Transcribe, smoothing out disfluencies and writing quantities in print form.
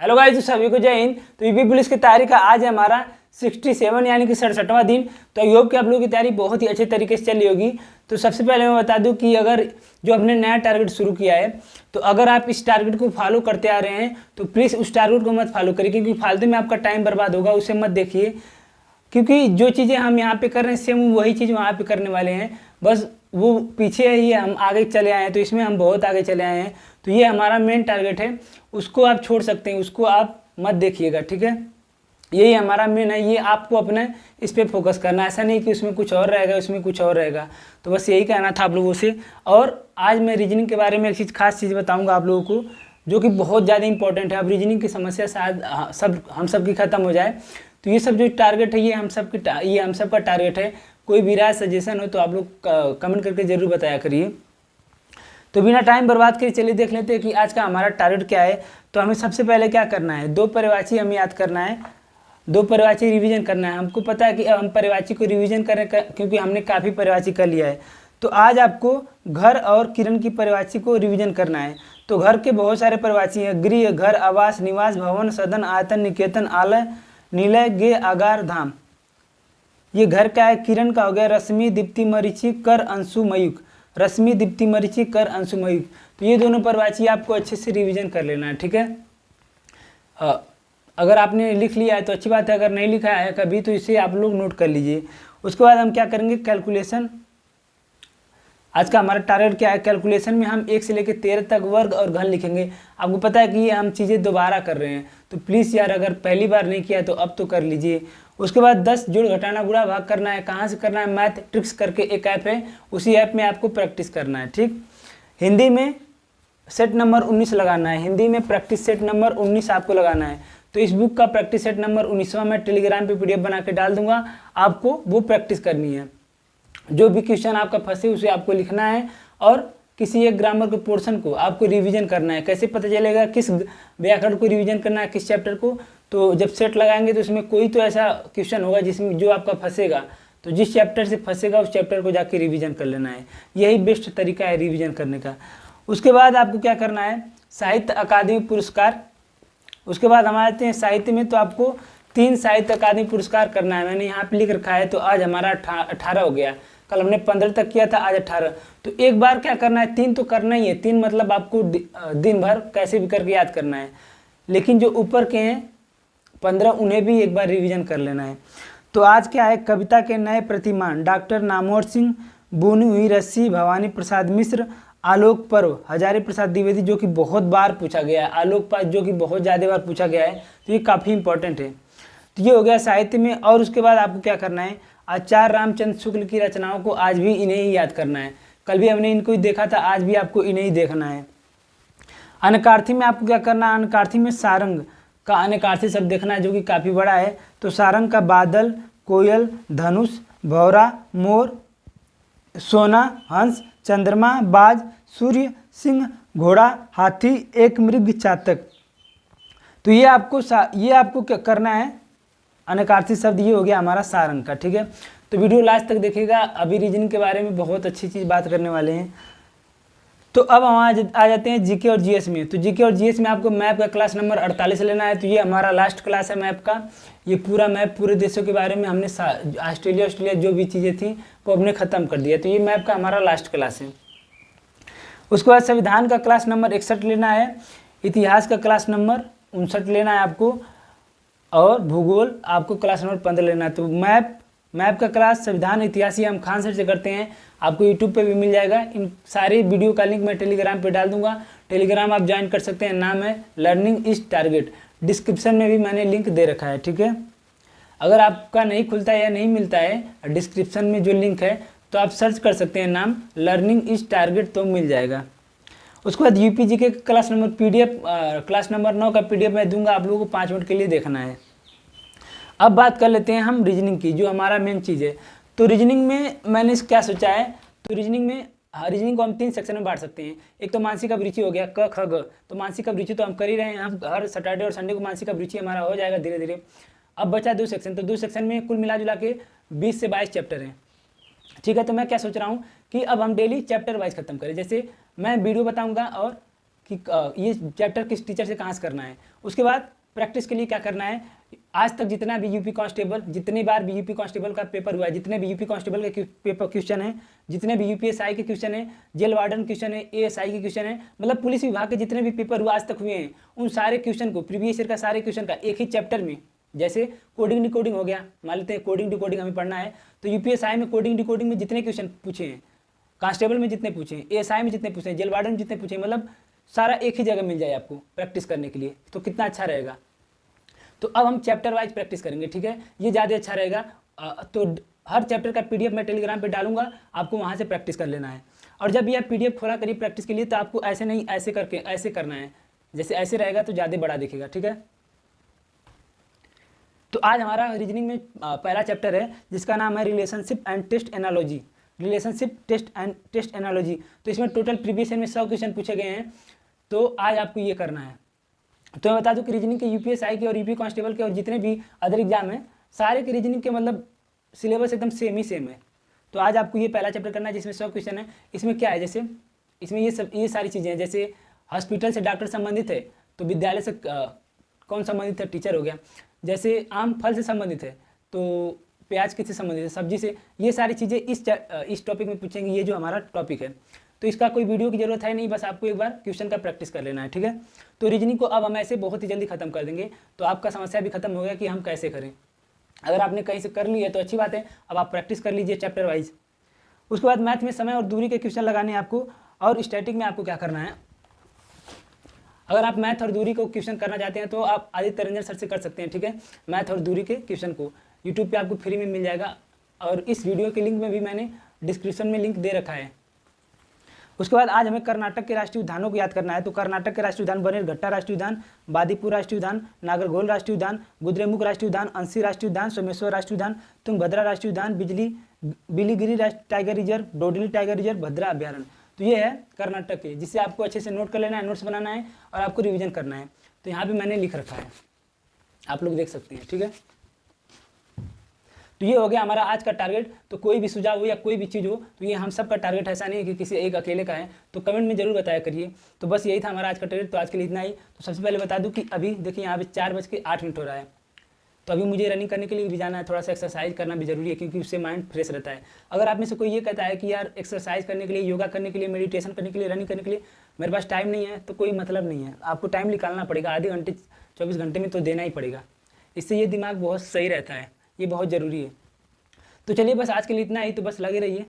Hello guys, तो सभी को जय हिंद। तो यूपी पुलिस की तैयारी का आज है हमारा 67 यानी कि 67वां दिन। तो आई होप कि आप लोगों की तैयारी बहुत ही अच्छे तरीके से चल रही होगी। तो सबसे पहले मैं बता दूं कि अगर जो हमने नया टारगेट शुरू किया है, तो अगर आप इस टारगेट को फॉलो करते आ रहे हैं तो प्लीज़ उस टारगेट को मत फॉलो करिए, क्योंकि फालतू में आपका टाइम बर्बाद होगा, उसे मत देखिए। क्योंकि जो चीज़ें हम यहाँ पे कर रहे हैं सेम वही चीज़ वहाँ पे करने वाले हैं, बस वो पीछे है, ये हम आगे चले आए हैं। तो इसमें हम बहुत आगे चले आए हैं। तो ये हमारा मेन टारगेट है, उसको आप छोड़ सकते हैं, उसको आप मत देखिएगा, ठीक है। यही हमारा मेन है, ये आपको अपने इस पर फोकस करना है। ऐसा नहीं कि उसमें कुछ और रहेगा, उसमें कुछ और रहेगा। तो बस यही कहना था आप लोगों से। और आज मैं रीजनिंग के बारे में एक चीज़ खास चीज़ बताऊँगा आप लोगों को, जो कि बहुत ज़्यादा इंपॉर्टेंट है। अब रीजनिंग की समस्या शायद हम सब की ख़त्म हो जाए। तो ये सब जो टारगेट है ये हम सब का टारगेट है। कोई भी राय सजेशन हो तो आप लोग कमेंट करके ज़रूर बताया करिए। तो बिना टाइम बर्बाद करे चलिए देख लेते हैं कि आज का हमारा टारगेट क्या है। तो हमें सबसे पहले क्या करना है, दो पर्यायवाची हमें याद करना है, दो पर्यायवाची रिवीजन करना है। हमको पता है कि अब हम पर्यायवाची को रिवीजन करें क्योंकि हमने काफ़ी पर्यायवाची कर लिया है। तो आज आपको घर और किरण की पर्यायवाची को रिवीजन करना है। तो घर के बहुत सारे पर्यायवाची हैं, गृह, घर, आवास, निवास, भवन, सदन, आयतन, निकेतन, आलय, निलय, गे, आगार, धाम। ये घर का है। किरण का हो गया रश्मि, दीप्ति, मरीचि, कर, अंशु, मयूख। रश्मि, दीप्ति, मरीचि, कर, अंशु, मयूख। तो ये दोनों पर्यायवाची आपको अच्छे से रिवीजन कर लेना है, ठीक है। अगर आपने लिख लिया है तो अच्छी बात है, अगर नहीं लिखा है कभी तो इसे आप लोग नोट कर लीजिए। उसके बाद हम क्या करेंगे, कैलकुलेशन। आज का हमारा टारगेट क्या है, कैलकुलेशन में हम 1 से लेकर 13 तक वर्ग और घन लिखेंगे। आपको पता है कि ये हम चीज़ें दोबारा कर रहे हैं, तो प्लीज़ यार अगर पहली बार नहीं किया तो अब तो कर लीजिए। उसके बाद 10 जोड़ घटाना गुणा भाग करना है। कहाँ से करना है, मैथ ट्रिक्स करके एक ऐप है, उसी ऐप में आपको प्रैक्टिस करना है, ठीक। हिंदी में सेट नंबर 19 लगाना है, हिंदी में प्रैक्टिस सेट नंबर 19 आपको लगाना है। तो इस बुक का प्रैक्टिस सेट नंबर 19वां मैं टेलीग्राम पे PDF बना के डाल दूंगा, आपको वो प्रैक्टिस करनी है। जो भी क्वेश्चन आपका फंसे उसे आपको लिखना है, और किसी एक ग्रामर के पोर्शन को आपको रिवीजन करना है। कैसे पता चलेगा किस व्याकरण को रिवीजन करना है, किस चैप्टर को, तो जब सेट लगाएंगे तो उसमें कोई तो ऐसा क्वेश्चन होगा जिसमें जो आपका फंसेगा, तो जिस चैप्टर से फंसेगा उस चैप्टर को जाके रिवीजन कर लेना है। यही बेस्ट तरीका है रिवीजन करने का। उसके बाद आपको क्या करना है, साहित्य अकादमी पुरस्कार। उसके बाद हम आते हैं साहित्य में, तो आपको 3 साहित्य अकादमी पुरस्कार करना है। मैंने यहाँ पे लिख रखा है, तो आज हमारा 18 हो गया। कल हमने 15 तक किया था, आज 18। तो एक बार क्या करना है, 3 तो करना ही है। 3 मतलब आपको दिन भर कैसे भी करके याद करना है। लेकिन जो ऊपर के हैं 15 उन्हें भी एक बार रिवीजन कर लेना है। तो आज क्या है, कविता के नए प्रतिमान, डॉक्टर नामवर सिंह, बुनी हुई रस्सी, भवानी प्रसाद मिश्र, आलोक पर्व, हजारी प्रसाद द्विवेदी, जो कि बहुत बार पूछा गया है, आलोक पर्व जो कि बहुत ज़्यादा बार पूछा गया है, तो ये काफ़ी इंपॉर्टेंट है। तो ये हो गया साहित्य में। और उसके बाद आपको क्या करना है, आचार्य रामचंद्र शुक्ल की रचनाओं को आज भी इन्हें ही याद करना है। कल भी हमने इनको ही देखा था, आज भी आपको इन्हें ही देखना है। अनकार्थी में आपको क्या करना है, अनकार्थी में सारंग का अनकार्थी शब्द देखना है, जो कि काफ़ी बड़ा है। तो सारंग का बादल, कोयल, धनुष, भौरा, मोर, सोना, हंस, चंद्रमा, बाज, सूर्य, सिंह, घोड़ा, हाथी, एक मृग, चातक। तो ये आपको क्या करना है, अनकार्थी शब्द ये हो गया हमारा सारंग का, ठीक है। तो वीडियो लास्ट तक देखिएगा, अभी रीजनिंग के बारे में बहुत अच्छी चीज़ बात करने वाले हैं। तो अब हम आ जाते हैं जीके और जीएस में। तो जीके और जीएस में आपको मैप का क्लास नंबर 48 लेना है। तो ये हमारा लास्ट क्लास है मैप का। ये पूरा मैप पूरे देशों के बारे में हमने ऑस्ट्रेलिया जो भी चीज़ें थी वो हमने ख़त्म कर दिया। तो ये मैप का हमारा लास्ट क्लास है। उसके बाद संविधान का क्लास नंबर 61 लेना है, इतिहास का क्लास नंबर 59 लेना है आपको, और भूगोल आपको क्लास नंबर 15 लेना है। तो मैप का क्लास, संविधान, इतिहास ये हम खान सर से करते हैं, आपको यूट्यूब पे भी मिल जाएगा। इन सारे वीडियो का लिंक मैं टेलीग्राम पे डाल दूंगा, टेलीग्राम आप ज्वाइन कर सकते हैं, नाम है लर्निंग इज टारगेट। डिस्क्रिप्शन में भी मैंने लिंक दे रखा है, ठीक है। अगर आपका नहीं खुलता है या नहीं मिलता है डिस्क्रिप्शन में जो लिंक है, तो आप सर्च कर सकते हैं नाम लर्निंग इज टारगेट, तो मिल जाएगा। उसके बाद यूपीजी के class number PDF class number 9 का PDF मैं दूंगा, आप लोगों को 5 मिनट के लिए देखना है। अब बात कर लेते हैं हम रीजनिंग की, जो हमारा मेन चीज़ है। तो रीजनिंग में मैंने क्या सोचा है, तो रीजनिंग को हम 3 सेक्शन में बांट सकते हैं। एक तो मानसिक अभिरुचि हो गया, क ख ग। तो मानसिक अभिरुचि तो हम कर ही रहे हैं, हम हर सैटरडे और संडे को मानसिक अभिरुचि हमारा हो जाएगा धीरे धीरे। अब बचा 2 सेक्शन, तो 2 सेक्शन में कुल मिला जुला के 20 से 22 चैप्टर हैं, ठीक है। तो मैं क्या सोच रहा हूँ कि अब हम डेली चैप्टर वाइज खत्म करें। जैसे मैं वीडियो बताऊँगा और कि ये चैप्टर किस टीचर से कहाँ से करना है। उसके बाद प्रैक्टिस के लिए क्या करना है, आज तक जितना भी यूपी कांस्टेबल, जितनी बार भी यूपी कांस्टेबल का पेपर हुआ है, जितने भी यूपी कांस्टेबल के पेपर क्वेश्चन है, जितने भी यूपीएसआई के क्वेश्चन है, जेल वार्डन क्वेश्चन है, एएसआई के क्वेश्चन है, मतलब पुलिस विभाग के जितने भी पेपर हुआ आज तक हुए हैं, उन सारे क्वेश्चन को, प्रीवियस ईयर का सारे क्वेश्चन का एक ही चैप्टर में, जैसे कोडिंग डिकोडिंग हो गया, मान लेते हैं कोडिंग डिकोडिंग हमें पढ़ना है, तो यूपीएसआई में कोडिंग डिकोडिंग में जितने क्वेश्चन पूछे हैं, कांस्टेबल में जितने पूछे हैं, एएसआई में जितने पूछे हैं, जेल वार्डन में जितने पूछे हैं, मतलब सारा एक ही जगह मिल जाए आपको प्रैक्टिस करने के लिए, तो कितना अच्छा रहेगा। तो अब हम चैप्टर वाइज प्रैक्टिस करेंगे, ठीक है, ये ज़्यादा अच्छा रहेगा। तो हर चैप्टर का पीडीएफ मैं टेलीग्राम पे डालूंगा, आपको वहाँ से प्रैक्टिस कर लेना है। और जब भी आप पीडीएफ खोला करिए प्रैक्टिस के लिए, तो आपको ऐसे नहीं, ऐसे करके ऐसे करना है, जैसे ऐसे रहेगा तो ज़्यादा बड़ा दिखेगा, ठीक है। तो आज हमारा रीजनिंग में पहला चैप्टर है जिसका नाम है relationship and test analogy. Relationship test and test analogy, तो इसमें टोटल प्रीवियस ईयर में 100 क्वेश्चन पूछे गए हैं, तो आज आपको ये करना है। तो मैं बता दूं कि रीजनिंग के यूपीएसआई के और यूपी कांस्टेबल के और जितने भी अदर एग्जाम हैं, सारे के रीजनिंग के मतलब सिलेबस एकदम सेम है। तो आज आपको ये पहला चैप्टर करना है जिसमें 100 क्वेश्चन है। इसमें क्या है, जैसे इसमें ये सारी चीज़ें हैं, जैसे हॉस्पिटल से डॉक्टर संबंधित है तो विद्यालय से कौन संबंधित है, टीचर हो गया। जैसे आम फल से संबंधित है तो प्याज किससे संबंधित है, सब्जी से। ये सारी चीज़ें इस टॉपिक में पूछेंगे, ये जो हमारा टॉपिक है। तो इसका कोई वीडियो की जरूरत है नहीं, बस आपको एक बार क्वेश्चन का प्रैक्टिस कर लेना है, ठीक है। तो रीजनिंग को अब हम ऐसे बहुत ही जल्दी खत्म कर देंगे, तो आपका समस्या भी खत्म हो गया कि हम कैसे करें। अगर आपने कहीं से कर ली है तो अच्छी बात है, अब आप प्रैक्टिस कर लीजिए चैप्टर वाइज। उसके बाद मैथ में समय और दूरी के क्वेश्चन लगाने हैं आपको, और स्टैटिक में आपको क्या करना है, अगर आप मैथ और दूरी को क्वेश्चन करना चाहते हैं तो आप आदित्य रंजन सर से कर सकते हैं, ठीक है। मैथ और दूरी के क्वेश्चन को यूट्यूब पे आपको फ्री में मिल जाएगा, और इस वीडियो के लिंक में भी मैंने डिस्क्रिप्शन में लिंक दे रखा है। उसके बाद आज हमें कर्नाटक के राष्ट्रीय उद्यानों को याद करना है। तो कर्नाटक के राष्ट्रीय उद्यान बनेरघट्टा राष्ट्रीय उद्यान, बादीपुर राष्ट्रीय उद्यान, नागरगोल राष्ट्रीय उद्यान, गुद्रेमुख राष्ट्रीय उद्यान, अंसी राष्ट्रीय उद्यान, सोमेश्वर राष्ट्रीय उद्यान, तुंगभद्रा राष्ट्रीय उद्यान, Biligiri tiger reserve, Dandeli tiger reserve, Bhadra अभ्यारण्य। तो ये है कर्नाटक के, जिसे आपको अच्छे से नोट कर लेना है, नोट्स बनाना है और आपको रिविजन करना है। तो यहाँ पे मैंने लिख रखा है, आप लोग देख सकते हैं, ठीक है। तो ये हो गया हमारा आज का टारगेट। तो कोई भी सुझाव हो या कोई भी चीज़ हो, तो ये हम सब का टारगेट, ऐसा नहीं है कि किसी एक अकेले का है। तो कमेंट में जरूर बताया करिए। तो बस यही था हमारा आज का टारगेट। तो आज के लिए इतना ही। तो सबसे पहले बता दूं कि अभी देखिए यहाँ पे 4:08 हो रहा है, तो अभी मुझे रनिंग करने के लिए भी जाना है, थोड़ा सा एक्सरसाइज करना भी जरूरी है, क्योंकि उससे माइंड फ्रेश रहता है। अगर आप में से कोई ये कहता है कि यार एक्सरसाइज करने के लिए, योगा करने के लिए, मेडिटेशन करने के लिए, रनिंग करने के लिए मेरे पास टाइम नहीं है, तो कोई मतलब नहीं है, आपको टाइम निकालना पड़ेगा। आधे घंटे 24 घंटे में तो देना ही पड़ेगा, इससे ये दिमाग बहुत सही रहता है, ये बहुत ज़रूरी है। तो चलिए बस आज के लिए इतना ही। तो बस लगे रहिए।